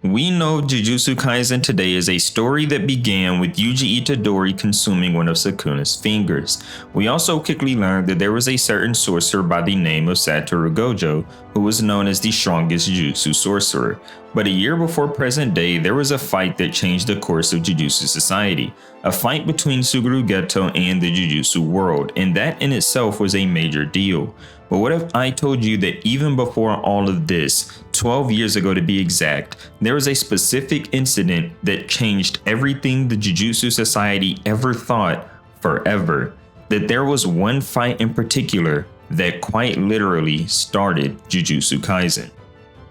We know Jujutsu Kaisen today is a story that began with Yuji Itadori consuming one of Sukuna's fingers. We also quickly learned that there was a certain sorcerer by the name of Satoru Gojo who was known as the strongest Jujutsu sorcerer. But a year before present day, there was a fight that changed the course of Jujutsu society. A fight between Suguru Geto and the Jujutsu world, and that in itself was a major deal. But what if I told you that even before all of this, 12 years ago to be exact, there was a specific incident that changed everything the Jujutsu society ever thought forever? That there was one fight in particular that quite literally started Jujutsu Kaisen.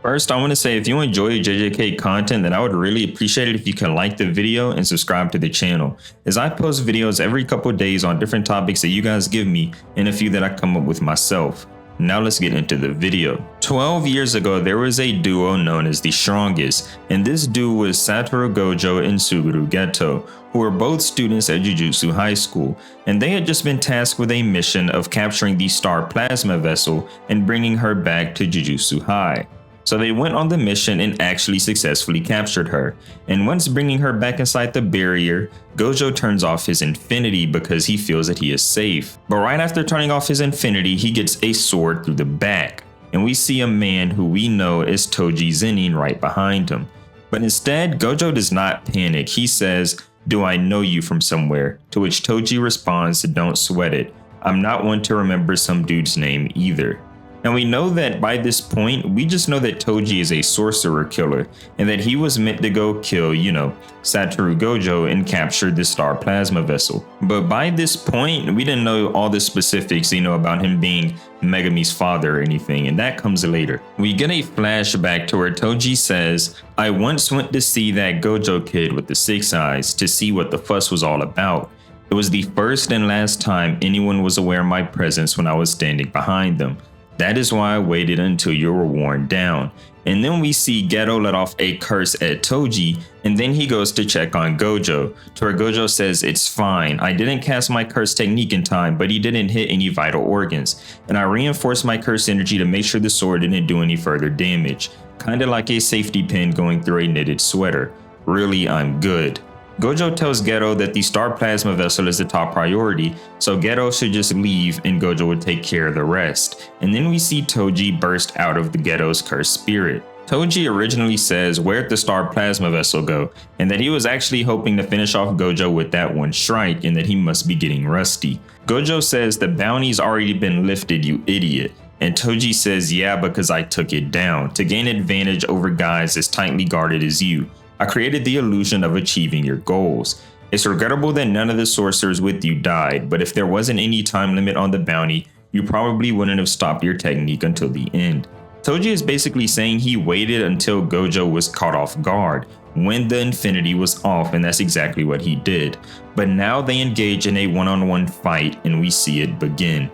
First, I want to say if you enjoy JJK content, then I would really appreciate it if you can like the video and subscribe to the channel, as I post videos every couple days on different topics that you guys give me and a few that I come up with myself. Now let's get into the video. 12 years ago, there was a duo known as the Strongest, and this duo was Satoru Gojo and Suguru Geto, who were both students at Jujutsu High School, and they had just been tasked with a mission of capturing the Star Plasma Vessel and bringing her back to Jujutsu High. So they went on the mission and actually successfully captured her. And once bringing her back inside the barrier, Gojo turns off his infinity because he feels that he is safe. But right after turning off his infinity, he gets a sword through the back. And we see a man who we know is Toji Zenin right behind him. But instead, Gojo does not panic. He says, "Do I know you from somewhere?" To which Toji responds, "Don't sweat it. I'm not one to remember some dude's name either." And we know that by this point, we just know that Toji is a sorcerer killer and that he was meant to go kill, Satoru Gojo and capture the Star Plasma Vessel. But by this point, we didn't know all the specifics, about him being Megami's father or anything, and that comes later. We get a flashback to where Toji says, "I once went to see that Gojo kid with the 6 eyes to see what the fuss was all about. It was the first and last time anyone was aware of my presence when I was standing behind them. That is why I waited until you were worn down." And then we see Geto let off a curse at Toji, and then he goes to check on Gojo, to where Gojo says, "It's fine. I didn't cast my curse technique in time, but he didn't hit any vital organs. And I reinforced my curse energy to make sure the sword didn't do any further damage. Kinda like a safety pin going through a knitted sweater. Really, I'm good." Gojo tells Geto that the Star Plasma Vessel is the top priority, so Geto should just leave and Gojo would take care of the rest. And then we see Toji burst out of the Geto's cursed spirit. Toji originally says where'd the Star Plasma Vessel go, and that he was actually hoping to finish off Gojo with that one strike and that he must be getting rusty. Gojo says the bounty's already been lifted, you idiot. And Toji says, "Yeah, because I took it down, to gain advantage over guys as tightly guarded as you. I created the illusion of achieving your goals. It's regrettable that none of the sorcerers with you died, but if there wasn't any time limit on the bounty, you probably wouldn't have stopped your technique until the end." Toji is basically saying he waited until Gojo was caught off guard, when the infinity was off, and that's exactly what he did. But now they engage in a one-on-one fight and we see it begin.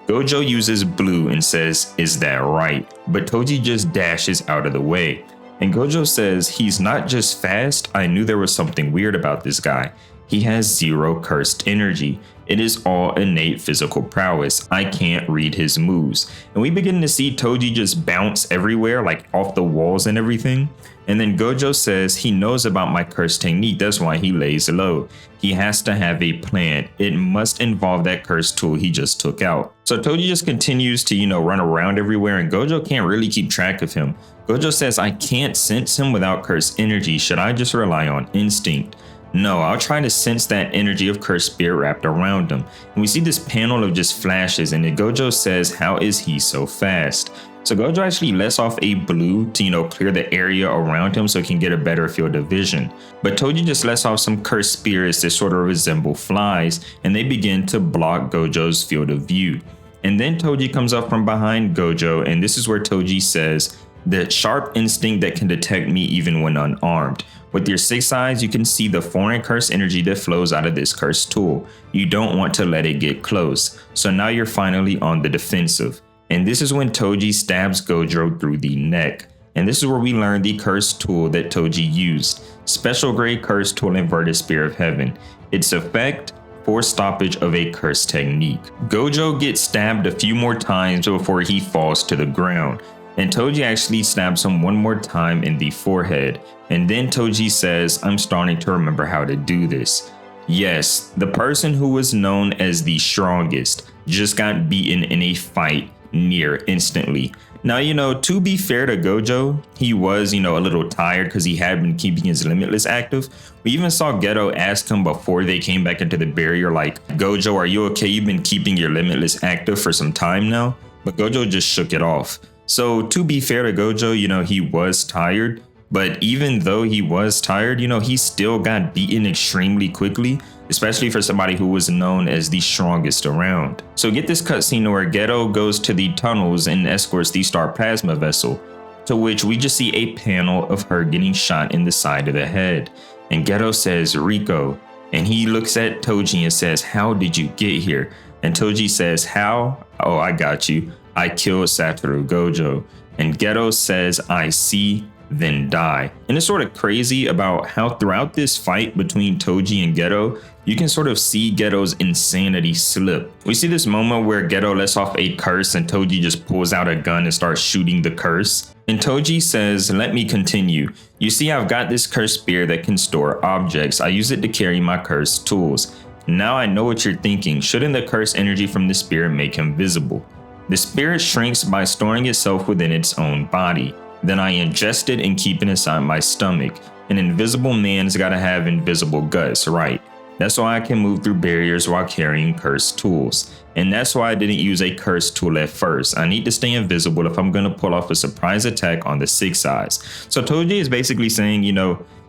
Gojo uses blue and says, "Is that right?" But Toji just dashes out of the way. And Gojo says, "He's not just fast, I knew there was something weird about this guy. He has 0 cursed energy. It is all innate physical prowess. I can't read his moves." And we begin to see Toji just bounce everywhere, like off the walls and everything. And then Gojo says he knows about my curse technique, that's why he lays low. He has to have a plan. It must involve that curse tool he just took out. So Toji just continues to, run around everywhere, and Gojo can't really keep track of him. Gojo says, "I can't sense him without curse energy. Should I just rely on instinct?" "No, I'll try to sense that energy of cursed spirit wrapped around him." And we see this panel of just flashes, and then Gojo says, "How is he so fast?" So Gojo actually lets off a blue to, clear the area around him so he can get a better field of vision. But Toji just lets off some cursed spirits that sort of resemble flies, and they begin to block Gojo's field of view. And then Toji comes up from behind Gojo, and this is where Toji says, "The sharp instinct that can detect me even when unarmed. With your 6 eyes, you can see the foreign curse energy that flows out of this cursed tool. You don't want to let it get close. So now you're finally on the defensive." And this is when Toji stabs Gojo through the neck. And this is where we learn the cursed tool that Toji used. Special grade cursed tool, Inverted Spear of Heaven. Its effect, forced stoppage of a curse technique. Gojo gets stabbed a few more times before he falls to the ground. and Toji actually stabs him one more time in the forehead. And then Toji says, I'm starting to remember how to do this. Yes, the person who was known as the strongest just got beaten in a fight near instantly. Now, to be fair to Gojo, he was, a little tired because he had been keeping his limitless active. We even saw Geto ask him before they came back into the barrier, like, Gojo, are you okay? You've been keeping your limitless active for some time now. But Gojo just shook it off. So to be fair to Gojo, he was tired. But even though he was tired, he still got beaten extremely quickly, especially for somebody who was known as the strongest around. So get this cutscene where Geto goes to the tunnels and escorts the star plasma vessel, to which we just see a panel of her getting shot in the side of the head. And Geto says, Rico, and he looks at Toji and says, how did you get here? And Toji says, how? Oh, I got you. I killed Satoru Gojo. And Geto says, I see, then die. And it's sort of crazy about how throughout this fight between Toji and Geto, you can sort of see Geto's insanity slip. We see this moment where Geto lets off a curse and Toji just pulls out a gun and starts shooting the curse. And Toji says, let me continue. You see, I've got this cursed spear that can store objects. I use it to carry my cursed tools. Now I know what you're thinking. Shouldn't the cursed energy from the spear make him visible? The spirit shrinks by storing itself within its own body. Then I ingest it and keep it inside my stomach. An invisible man's gotta have invisible guts, right? That's why I can move through barriers while carrying cursed tools. And that's why I didn't use a cursed tool at first. I need to stay invisible if I'm gonna pull off a surprise attack on the 6 eyes. So Toji is basically saying,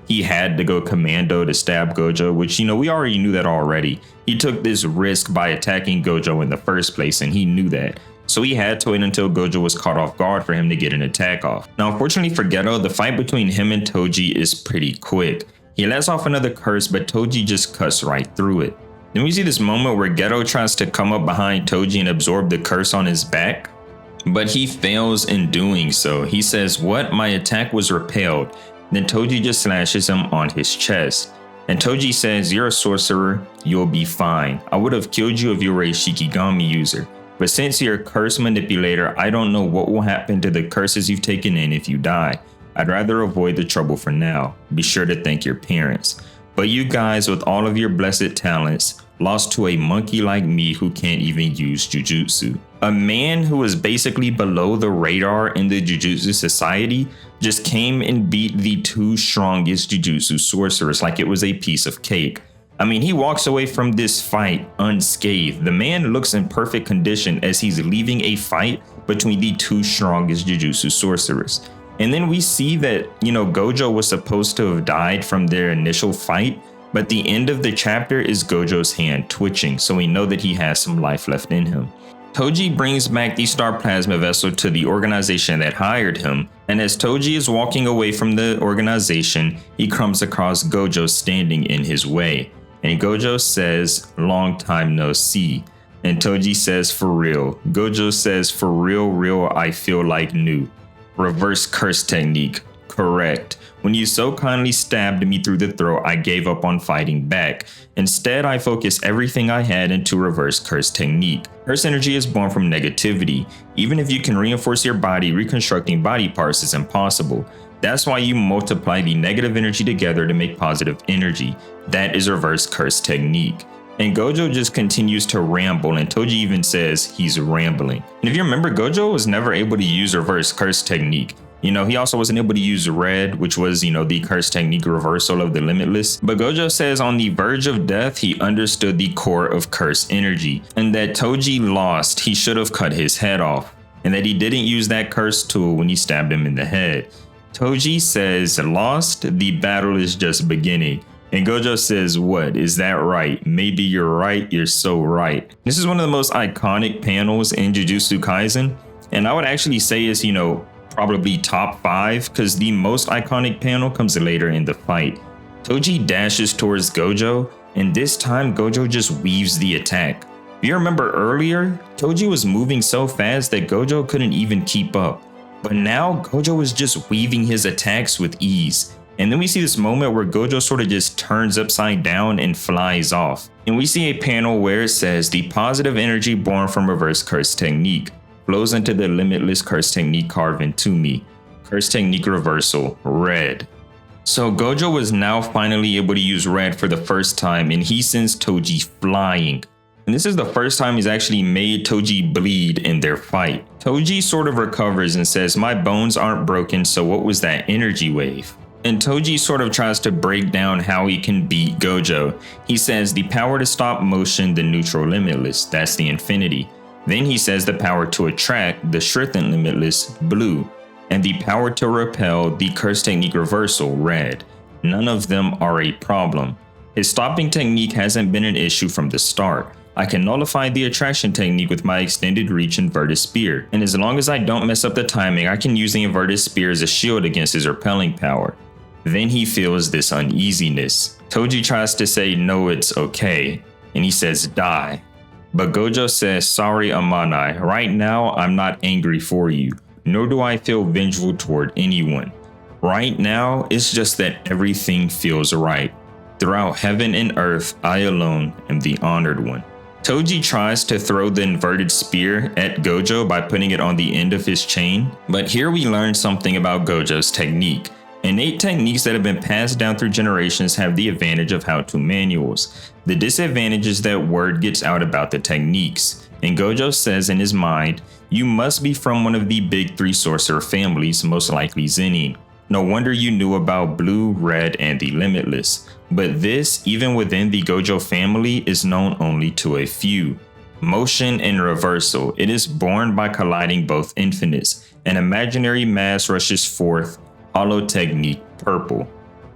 he had to go commando to stab Gojo, which, we already knew that already. He took this risk by attacking Gojo in the first place, and he knew that. So he had to wait until Gojo was caught off guard for him to get an attack off. Now, unfortunately for Geto, the fight between him and Toji is pretty quick. He lets off another curse, but Toji just cuts right through it. Then we see this moment where Geto tries to come up behind Toji and absorb the curse on his back, but he fails in doing so. He says, what? My attack was repelled. Then Toji just slashes him on his chest. And Toji says, you're a sorcerer, you'll be fine. I would have killed you if you were a Shikigami user. But since you're a curse manipulator, I don't know what will happen to the curses you've taken in if you die. I'd rather avoid the trouble for now. Be sure to thank your parents. But you guys, with all of your blessed talents, lost to a monkey like me who can't even use Jujutsu. A man who was basically below the radar in the Jujutsu society just came and beat the 2 strongest Jujutsu sorcerers like it was a piece of cake. I mean, he walks away from this fight unscathed. The man looks in perfect condition as he's leaving a fight between the 2 strongest Jujutsu sorcerers. And then we see that, Gojo was supposed to have died from their initial fight, but the end of the chapter is Gojo's hand twitching, so we know that he has some life left in him. Toji brings back the star plasma vessel to the organization that hired him, and as Toji is walking away from the organization, he comes across Gojo standing in his way. And Gojo says, long time no see. And Toji says, for real. Gojo says, for real, I feel like new. Reverse curse technique. Correct. When you so kindly stabbed me through the throat, I gave up on fighting back. Instead, I focused everything I had into reverse curse technique. Curse energy is born from negativity. Even if you can reinforce your body, reconstructing body parts is impossible. That's why you multiply the negative energy together to make positive energy. That is reverse curse technique. And Gojo just continues to ramble, and Toji even says he's rambling. And if you remember, Gojo was never able to use reverse curse technique. He also wasn't able to use red, which was, the curse technique reversal of the limitless. But Gojo says on the verge of death, he understood the core of curse energy, and that Toji lost, he should have cut his head off, and that he didn't use that curse tool when he stabbed him in the head. Toji says, lost, the battle is just beginning. And Gojo says, what, is that right? Maybe you're right, you're so right. This is one of the most iconic panels in Jujutsu Kaisen, and I would actually say is, probably top 5, because the most iconic panel comes later in the fight. Toji dashes towards Gojo, and this time Gojo just weaves the attack. If you remember earlier, Toji was moving so fast that Gojo couldn't even keep up. But now Gojo is just weaving his attacks with ease. And then we see this moment where Gojo sort of just turns upside down and flies off. And we see a panel where it says the positive energy born from reverse curse technique. flows into the limitless curse technique carved into me. Curse technique reversal, red. So Gojo was now finally able to use red for the first time, and he sends Toji flying. And this is the first time he's actually made Toji bleed in their fight. Toji sort of recovers and says, "My bones aren't broken, so what was that energy wave?" And Toji sort of tries to break down how he can beat Gojo. He says the power to stop motion, the neutral limitless, that's the infinity. Then he says the power to attract, the strengthened limitless, blue. And the power to repel, the curse technique reversal, red. None of them are a problem. His stopping technique hasn't been an issue from the start. I can nullify the attraction technique with my extended reach inverted spear, and as long as I don't mess up the timing, I can use the inverted spear as a shield against his repelling power. Then he feels this uneasiness. Toji tries to say no, it's okay, and he says die. But Gojo says, "Sorry, Amanai, right now I'm not angry for you, nor do I feel vengeful toward anyone. Right now, it's just that everything feels right. Throughout heaven and earth, I alone am the honored one." Toji tries to throw the inverted spear at Gojo by putting it on the end of his chain, but here we learn something about Gojo's technique. Innate techniques that have been passed down through generations have the advantage of how-to manuals. The disadvantage is that word gets out about the techniques, and Gojo says in his mind, "You must be from one of the big three sorcerer families, most likely Zenin. No wonder you knew about blue, red, and the limitless. But this, even within the Gojo family, is known only to a few. Motion and reversal. It is born by colliding both infinites. An imaginary mass rushes forth, hollow technique, purple."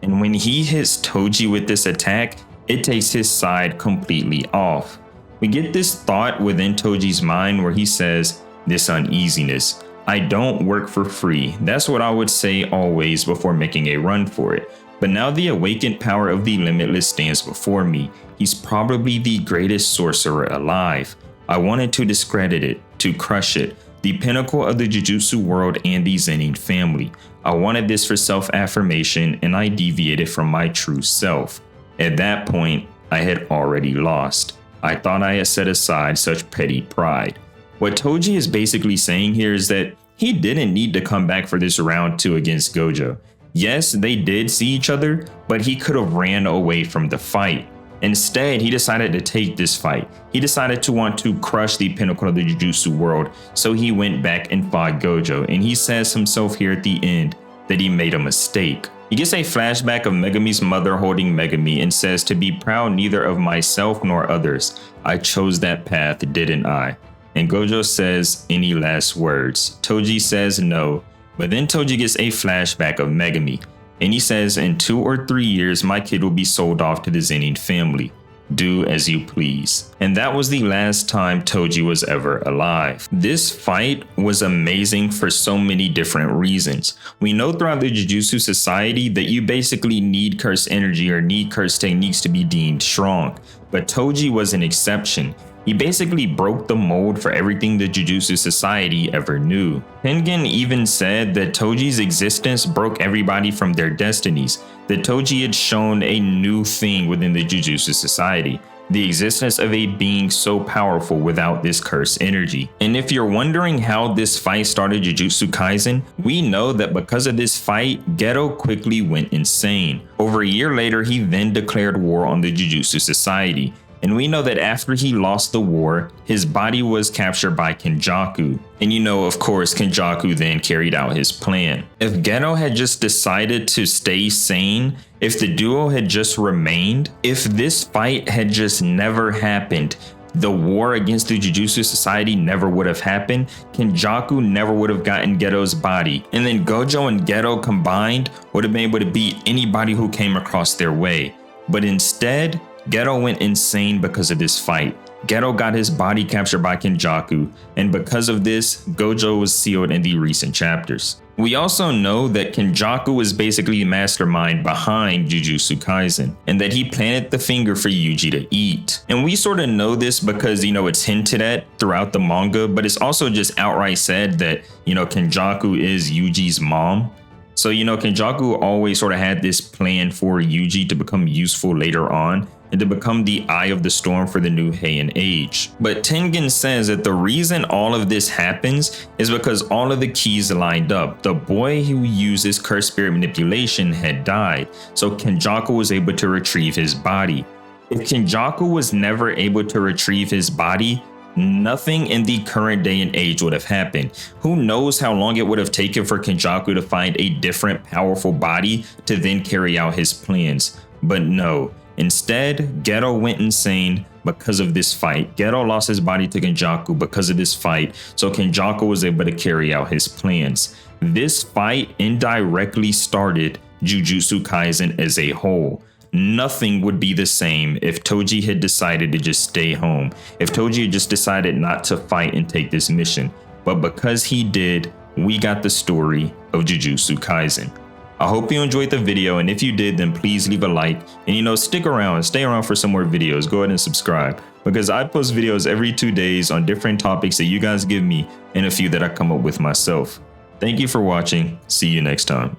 And when he hits Toji with this attack, it takes his side completely off. We get this thought within Toji's mind where he says, "This uneasiness. I don't work for free." That's what I would say always before making a run for it. But now the awakened power of the limitless stands before me. He's probably the greatest sorcerer alive. I wanted to discredit it, to crush it, the pinnacle of the Jujutsu world and the Zenin family. I wanted this for self-affirmation, and I deviated from my true self. At that point, I had already lost. I thought I had set aside such petty pride. What Toji is basically saying here is that he didn't need to come back for this round 2 against Gojo. Yes, they did see each other, but he could have ran away from the fight. Instead, he decided to take this fight. He decided to want to crush the pinnacle of the Jujutsu world, so he went back and fought Gojo, and he says himself here at the end that he made a mistake. He gets a flashback of Megami's mother holding Megami and says, "To be proud neither of myself nor others. I chose that path, didn't I?" And Gojo says, "Any last words?" Toji says no, but then Toji gets a flashback of Megami, and he says, "In 2 or 3 years, my kid will be sold off to the Zenin family. Do as you please." And that was the last time Toji was ever alive. This fight was amazing for so many different reasons. We know throughout the Jujutsu society that you basically need curse energy or need curse techniques to be deemed strong, but Toji was an exception. He basically broke the mold for everything the Jujutsu society ever knew. Tengen even said that Toji's existence broke everybody from their destinies, that Toji had shown a new thing within the Jujutsu society, the existence of a being so powerful without this curse energy. And if you're wondering how this fight started Jujutsu Kaisen, we know that because of this fight, Geto quickly went insane. Over a year later, he then declared war on the Jujutsu society. And we know that after he lost the war, his body was captured by Kenjaku. And of course, Kenjaku then carried out his plan. If Geto had just decided to stay sane, if the duo had just remained, if this fight had just never happened, the war against the Jujutsu society never would have happened, Kenjaku never would have gotten Geto's body, and then Gojo and Geto combined would have been able to beat anybody who came across their way. But instead, Geto went insane because of this fight. Geto got his body captured by Kenjaku, and because of this, Gojo was sealed in the recent chapters. We also know that Kenjaku was basically the mastermind behind Jujutsu Kaisen, and that he planted the finger for Yuji to eat. And we sort of know this because, it's hinted at throughout the manga, but it's also just outright said that, Kenjaku is Yuji's mom. So, Kenjaku always sort of had this plan for Yuji to become useful later on. and to become the Eye of the Storm for the new Heian Age. But Tengen says that the reason all of this happens is because all of the keys lined up. The boy who uses cursed spirit manipulation had died, so Kenjaku was able to retrieve his body. If Kenjaku was never able to retrieve his body, nothing in the current day and age would have happened. Who knows how long it would have taken for Kenjaku to find a different powerful body to then carry out his plans. But no, instead, Geto went insane because of this fight. Geto lost his body to Kenjaku because of this fight, so Kenjaku was able to carry out his plans. This fight indirectly started Jujutsu Kaisen as a whole. Nothing would be the same if Toji had decided to just stay home, if Toji had just decided not to fight and take this mission. But because he did, we got the story of Jujutsu Kaisen. I hope you enjoyed the video, and if you did, then please leave a like, and stick around and stay around for some more videos. Go ahead and subscribe, because I post videos every 2 days on different topics that you guys give me and a few that I come up with myself. Thank you for watching. See you next time.